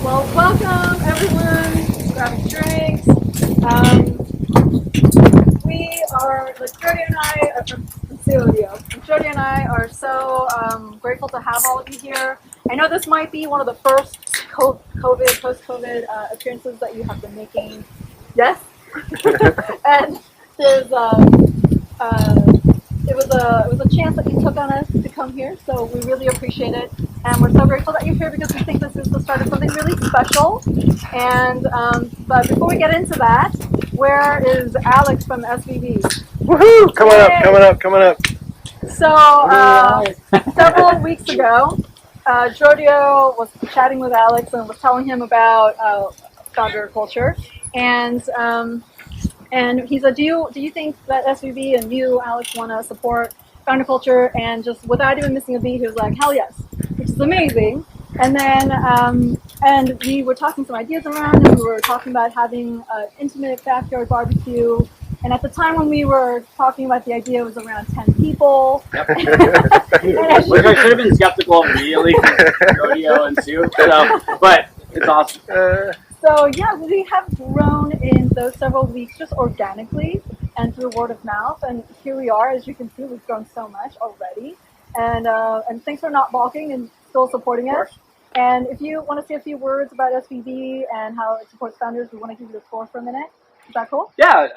Well, welcome everyone. Grab drinks. We are, like Jody and I, Jody and I are so grateful to have all of you here. I know this might be one of the first post-COVID appearances that you have been making. Yes, and there's it was a chance that you took on us to come here, so we really appreciate it, and we're so grateful that you're here because we think this is the start of something really special. And but before we get into that, where is Alex from SVB? Woohoo! Coming up. So several weeks ago, Giorgio was chatting with Alex and was telling him about FounderCulture, and he said, do you think that SVB and you, Alex, want to support FounderCulture? And just without even missing a beat, he was like, hell yes, which is amazing. And then and we were talking some ideas around, and we were talking about having an intimate backyard barbecue. And at the time when we were talking about the idea, it was around 10 people. Yep. Which I should have been skeptical immediately because rodeo and soup. So, but it's awesome. So yeah, we have grown in those several weeks just organically and through word of mouth. And here we are. As you can see, we've grown so much already. And thanks for not balking and still supporting us. And if you want to say a few words about SVB and how it supports founders, we want to give you the floor for a minute. Is that cool? Yeah.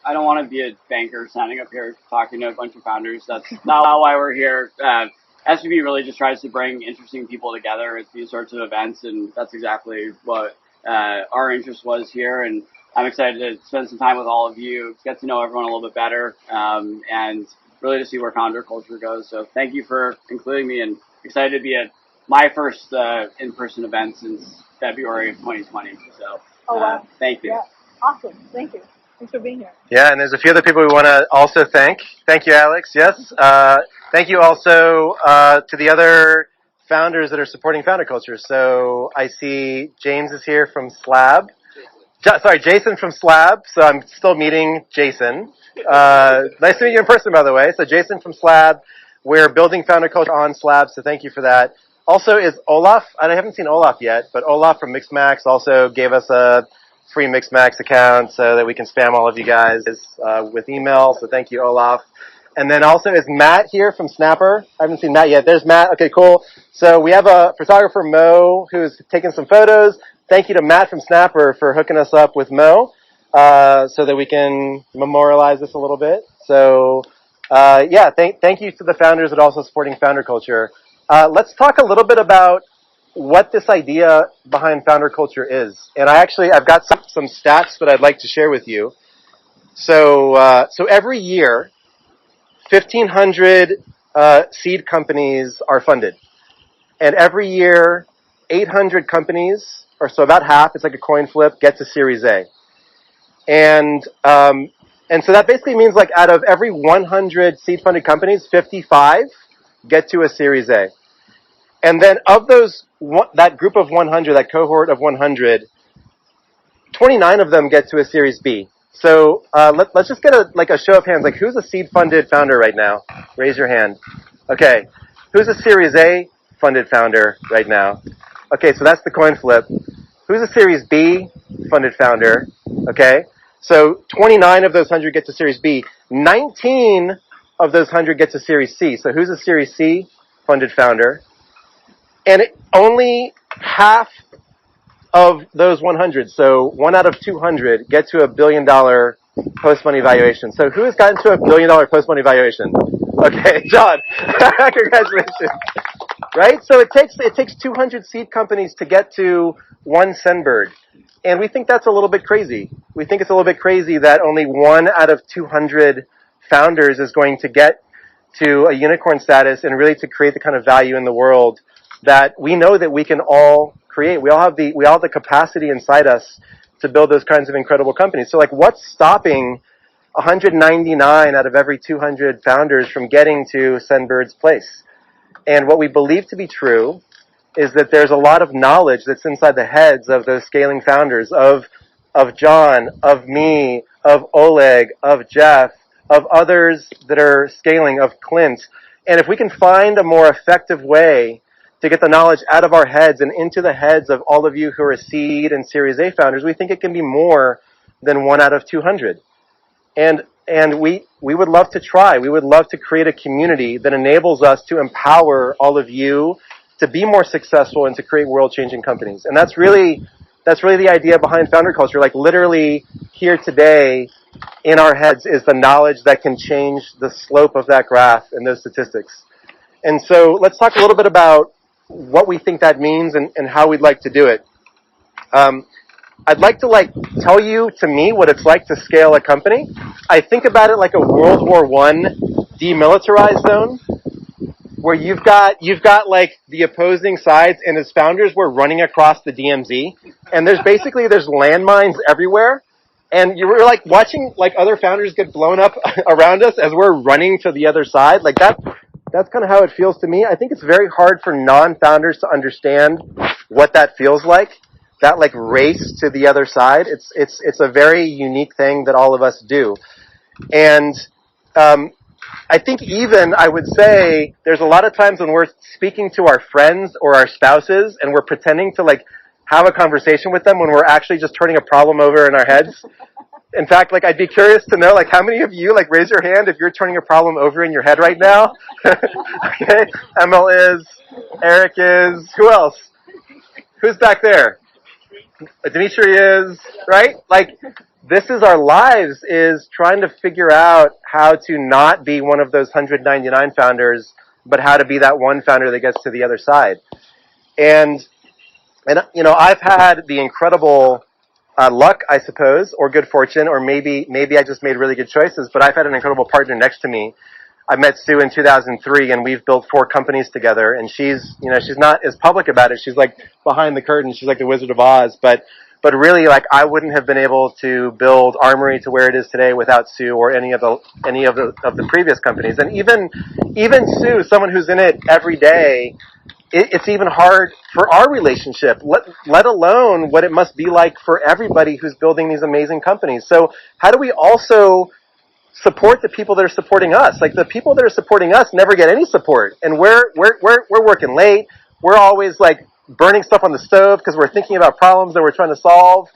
I don't want to be a banker standing up here talking to a bunch of founders. That's not why we're here. SVB really just tries to bring interesting people together at these sorts of events, and that's exactly what our interest was here. And I'm excited to spend some time with all of you, get to know everyone a little bit better, and really to see where FounderCulture goes. So thank you for including me, and excited to be at my first in-person event since February of 2020. So wow. Thank you. Yeah. Awesome. Thank you. Thanks for being here. Yeah, and there's a few other people we want to also thank. Thank you, Alex. Yes. Thank you also to the other founders that are supporting FounderCulture. So I see James is here from Slab. Jason from Slab. So I'm still meeting Jason. Nice to meet you in person, by the way. So Jason from Slab. We're building FounderCulture on Slab, so thank you for that. Also is Olaf. I haven't seen Olaf yet, but Olaf from Mixmax also gave us a free Mixmax account so that we can spam all of you guys with email. So thank you, Olaf. And then also is Matt here from Snapper. I haven't seen Matt yet. There's Matt. Okay, cool. So we have a photographer, Mo, who's taking some photos. Thank you to Matt from Snapper for hooking us up with Mo so that we can memorialize this a little bit. So yeah, thank you to the founders that are also supporting FounderCulture. Let's talk a little bit about what this idea behind FounderCulture is. And I've got some stats that I'd like to share with you. So every year, 1,500 seed companies are funded. And every year, 800 companies, or so about half, it's like a coin flip, get to Series A. And so that basically means like out of every 100 seed-funded companies, 55 get to a Series A. And then of those, that group of 100, that cohort of 100, 29 of them get to a Series B. So let's just get a show of hands. Like, who's a seed-funded founder right now? Raise your hand. Okay. Who's a Series A funded founder right now? Okay, so that's the coin flip. Who's a Series B funded founder? Okay. So 29 of those 100 get to Series B. 19 of those 100 get to Series C. So who's a Series C funded founder? And only half of those 100, so 1 out of 200, get to $1 billion post-money valuation. So who has gotten to $1 billion post-money valuation? Okay, John. Congratulations. Right? So it takes 200 seed companies to get to one Senbird. And we think that's a little bit crazy. We think it's a little bit crazy that only 1 out of 200 founders is going to get to a unicorn status and really to create the kind of value in the world that we know that we can all create. We all have the capacity inside us to build those kinds of incredible companies. So like, what's stopping 199 out of every 200 founders from getting to Senbird's place? And what we believe to be true is that there's a lot of knowledge that's inside the heads of those scaling founders, of John, of me, of Oleg, of Jeff, of others that are scaling, of Clint. And if we can find a more effective way to get the knowledge out of our heads and into the heads of all of you who are seed and Series A founders. We think it can be more than 1 out of 200. And we would love to try. We would love to create a community that enables us to empower all of you to be more successful and to create world-changing companies. And that's really the idea behind FounderCulture. Like literally here today in our heads is the knowledge that can change the slope of that graph and those statistics. And so let's talk a little bit about what we think that means and how we'd like to do it. I'd like to tell you, to me, what it's like to scale a company. I think about it like a World War I demilitarized zone, where you've got like the opposing sides, and as founders, we're running across the DMZ, and there's landmines everywhere, and you're like watching like other founders get blown up around us as we're running to the other side. Like that's kind of how it feels to me. I think it's very hard for non-founders to understand what that feels like. That like race to the other side. It's a very unique thing that all of us do. And I think even I would say there's a lot of times when we're speaking to our friends or our spouses and we're pretending to like have a conversation with them when we're actually just turning a problem over in our heads. In fact, like I'd be curious to know like how many of you like raise your hand if you're turning a problem over in your head right now. Okay, ML is, Eric is, who else? Who's back there? Dimitri is, right? Like, this is our lives, is trying to figure out how to not be one of those 199 founders, but how to be that one founder that gets to the other side. And you know, I've had the incredible luck, I suppose, or good fortune, or maybe I just made really good choices, but I've had an incredible partner next to me. I met Sue in 2003, and we've built 4 companies together, and she's not as public about it. She's like behind the curtain. She's like the Wizard of Oz, but really, like, I wouldn't have been able to build Armory to where it is today without Sue or any of the previous companies. And even Sue, someone who's in it every day, it's even hard for our relationship, let alone what it must be like for everybody who's building these amazing companies. So how do we also support the people that are supporting us? Like, the people that are supporting us never get any support, and we're working late. We're always like burning stuff on the stove because we're thinking about problems that we're trying to solve.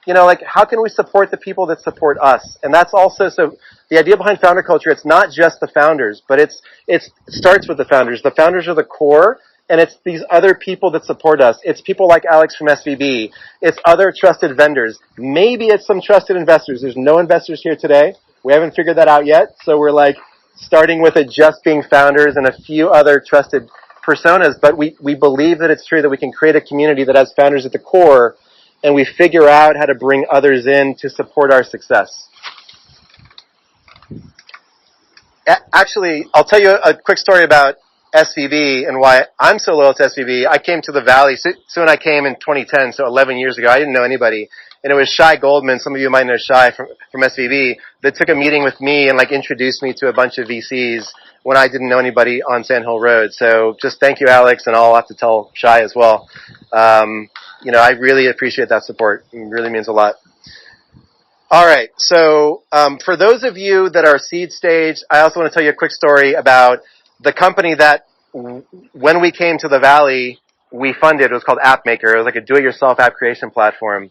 You know, like, how can we support the people that support us? And that's also, so the idea behind FounderCulture, it's not just the founders, but it starts with the founders. The founders are the core, and it's these other people that support us. It's people like Alex from SVB. It's other trusted vendors. Maybe it's some trusted investors. There's no investors here today. We haven't figured that out yet, so we're like starting with it just being founders and a few other trusted personas, but we believe that it's true that we can create a community that has founders at the core, and we figure out how to bring others in to support our success. Actually, I'll tell you a quick story about SVB and why I'm so loyal to SVB. I came to the Valley, Sue and I came in 2010, so 11 years ago. I didn't know anybody. And it was Shai Goldman, some of you might know Shai from SVB, that took a meeting with me and like introduced me to a bunch of VCs when I didn't know anybody on Sand Hill Road. So just thank you, Alex, and I'll have to tell Shai as well. You know, I really appreciate that support. It really means a lot. All right, so for those of you that are seed stage, I also want to tell you a quick story about the company that when we came to the Valley, we funded. It was called AppMaker. It was like a do-it-yourself app creation platform.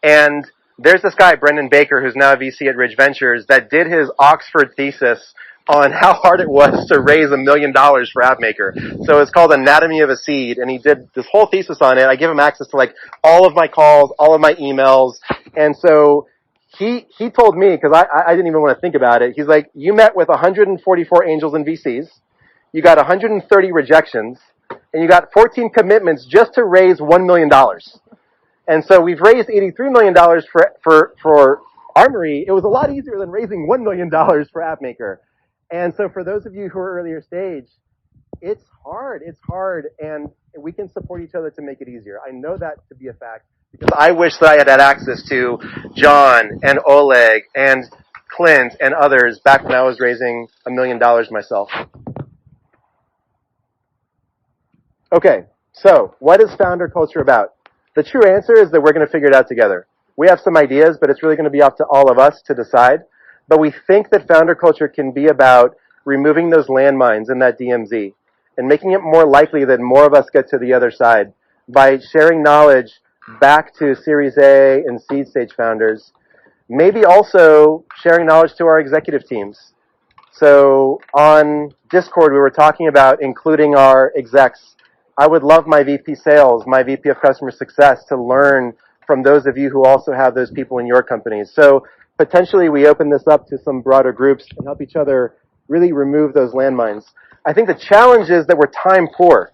And there's this guy, Brendan Baker, who's now a VC at Ridge Ventures, that did his Oxford thesis on how hard it was to raise $1 million for AppMaker. So it's called Anatomy of a Seed, and he did this whole thesis on it. I give him access to like all of my calls, all of my emails, and so he told me, because I didn't even want to think about it, he's like, you met with 144 angels and VCs, you got 130 rejections, and you got 14 commitments just to raise $1 million. And so we've raised $83 million for Armory. It was a lot easier than raising $1 million for AppMaker. And so for those of you who are earlier stage, it's hard, and we can support each other to make it easier. I know that to be a fact, because I wish that I had had access to John and Oleg and Clint and others back when I was raising $1 million myself. Okay, so what is FounderCulture about? The true answer is that we're going to figure it out together. We have some ideas, but it's really going to be up to all of us to decide. But we think that FounderCulture can be about removing those landmines in that DMZ and making it more likely that more of us get to the other side by sharing knowledge back to Series A and seed stage founders. Maybe also sharing knowledge to our executive teams. So on Discord, we were talking about including our execs. I would love my VP sales, my VP of customer success to learn from those of you who also have those people in your companies. So potentially we open this up to some broader groups and help each other really remove those landmines. I think the challenge is that we're time poor,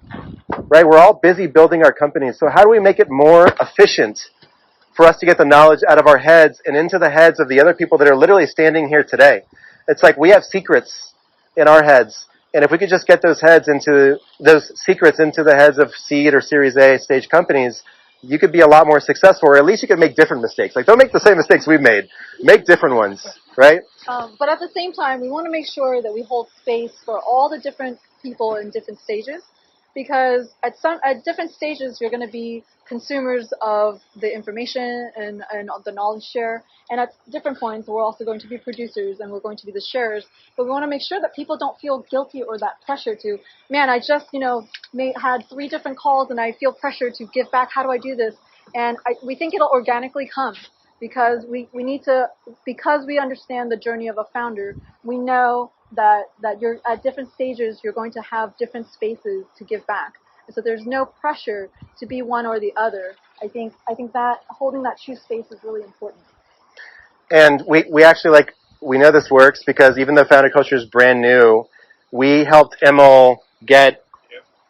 right? We're all busy building our companies. So how do we make it more efficient for us to get the knowledge out of our heads and into the heads of the other people that are literally standing here today? It's like we have secrets in our heads. And if we could just get those secrets into the heads of seed or Series A stage companies, you could be a lot more successful, or at least you could make different mistakes. Like, don't make the same mistakes we've made. Make different ones, right? But at the same time, we want to make sure that we hold space for all the different people in different stages, because at different stages, you're going to be consumers of the information and the knowledge share. And at different points, we're also going to be producers and we're going to be the sharers. But we want to make sure that people don't feel guilty or that pressure to, man, I just, had 3 different calls and I feel pressure to give back. How do I do this? And we think it'll organically come because we need to, because we understand the journey of a founder, we know that you're at different stages, you're going to have different spaces to give back. And so there's no pressure to be one or the other. I think that holding that true space is really important. And we actually we know this works because even though FounderCulture is brand new, we helped Emil get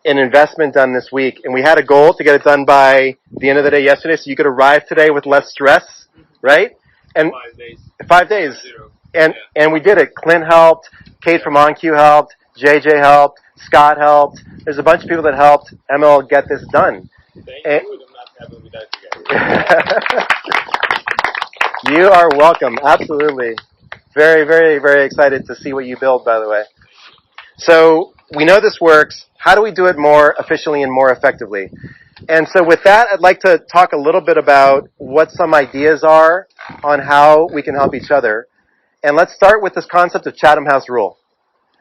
an investment done this week, and we had a goal to get it done by the end of the day yesterday, so you could arrive today with less stress, right? And 5 days. 5 days. And we did it. Clint helped, Kate from OnQ helped, JJ helped, Scott helped. There's a bunch of people that helped Emil get this done. Thank you. Would not happen without you guys. You are welcome. Absolutely. Very, very, very excited to see what you build, by the way. So we know this works. How do we do it more efficiently and more effectively? And so with that, I'd like to talk a little bit about what some ideas are on how we can help each other. And let's start with this concept of Chatham House Rule.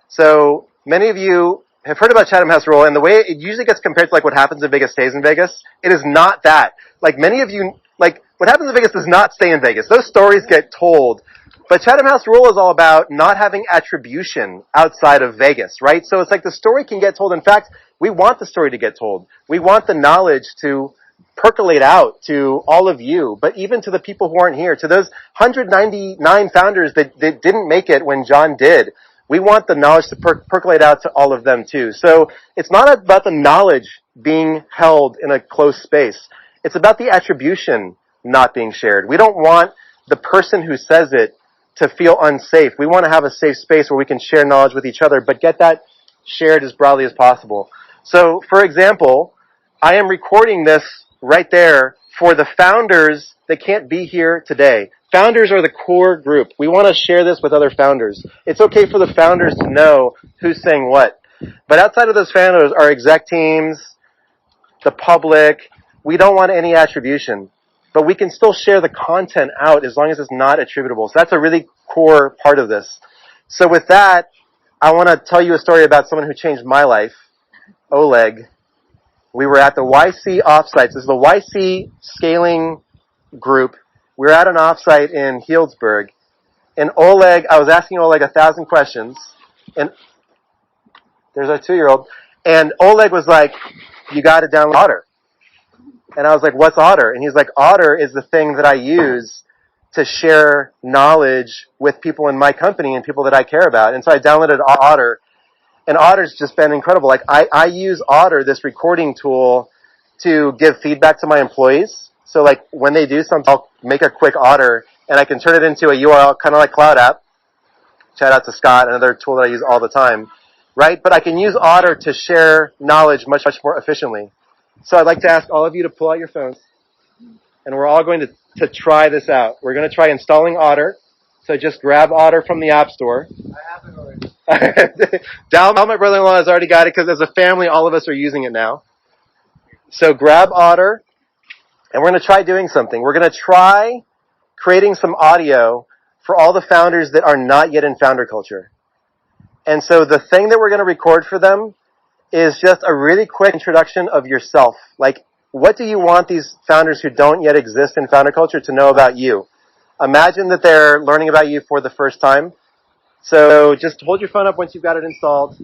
So many of you have heard about Chatham House Rule, and the way it usually gets compared to what happens in Vegas stays in Vegas. It is not that. Many of you, what happens in Vegas does not stay in Vegas. Those stories get told. But Chatham House Rule is all about not having attribution outside of Vegas, right? So it's the story can get told. In fact, we want the story to get told. We want the knowledge to percolate out to all of you, but even to the people who aren't here, to those 199 founders that didn't make it when John did. We want the knowledge to percolate out to all of them too. So it's not about the knowledge being held in a closed space. It's about the attribution not being shared. We don't want the person who says it to feel unsafe. We want to have a safe space where we can share knowledge with each other, but get that shared as broadly as possible. So, for example, I am recording this right there for the founders that can't be here today. Founders are the core group. We want to share this with other founders. It's okay for the founders to know who's saying what. But outside of those founders, our exec teams, the public, we don't want any attribution. But we can still share the content out as long as it's not attributable. So that's a really core part of this. So with that, I want to tell you a story about someone who changed my life, Oleg. We were at the YC offsites. This is the YC scaling group. We were at an offsite in Healdsburg. And I was asking Oleg 1,000 questions. And there's our 2-year-old. And Oleg was like, you got to download Otter. And I was like, what's Otter? And he's like, Otter is the thing that I use to share knowledge with people in my company and people that I care about. And so I downloaded Otter. And Otter's just been incredible. I use Otter, this recording tool, to give feedback to my employees. So when they do something, I'll make a quick Otter and I can turn it into a URL, kind of like Cloud App. Shout out to Scott, another tool that I use all the time. Right? But I can use Otter to share knowledge much, much more efficiently. So I'd like to ask all of you to pull out your phones. And we're all going to try this out. We're going to try installing Otter. So just grab Otter from the App Store. I have it already. Dal, my brother-in-law, has already got it because as a family, all of us are using it now. So grab Otter, and we're going to try doing something. We're going to try creating some audio for all the founders that are not yet in FounderCulture. And so the thing that we're going to record for them is just a really quick introduction of yourself. Like, what do you want these founders who don't yet exist in FounderCulture to know about you? Imagine that they're learning about you for the first time. So just hold your phone up once you've got it installed.